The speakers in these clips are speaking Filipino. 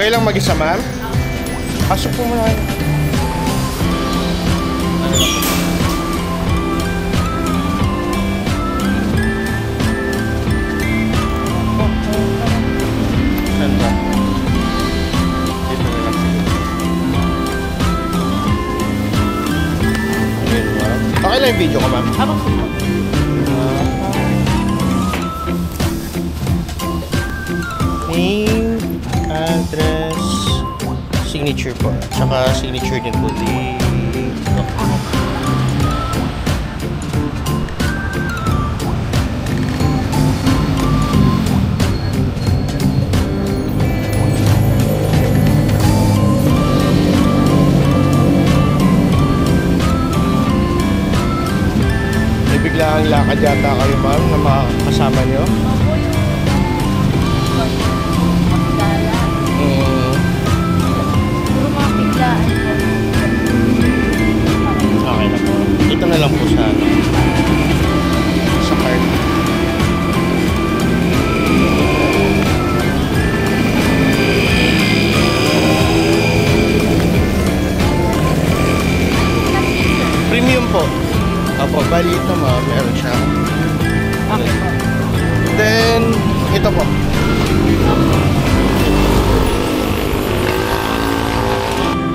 Kayo lang mag-isa, ma'am? Pasok po muna kayo. Saan ba? Dito na lang siguro. Okay lang yung video ko, ma'am? Habang sino? Name, address, signature po. Tsaka signature din po dito. May biglaang lakad yata kayo, ma'am, na makakasama nyo. Okay na po. Ito na lang po sa card. Premium po. Opo, bali ito ma'am, meron siya. Okay po. Then, ito po.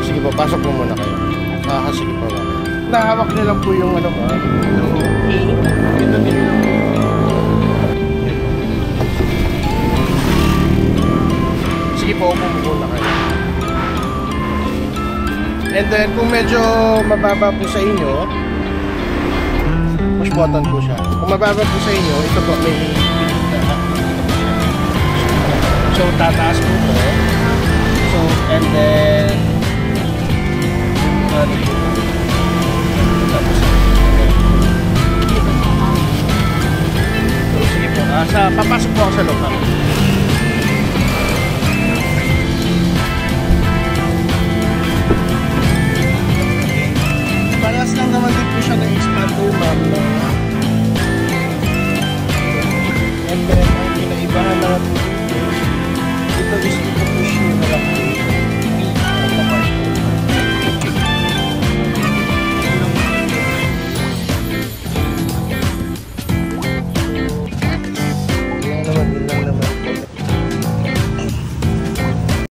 Sige po, pasok po muna kayo. Sige po ma'am. Nahawak niyo lang po yung ano ma'am. Ito din. Sige po, upo muna kayo. And then, kung medyo mababa po sa inyo, push button po siya. Kung mababa po sa inyo, ito po may so, tataas po po. So, and then so, sige po. Papasok po ako sa loob. Parehas lang naman din po siya ng expander, ma'am.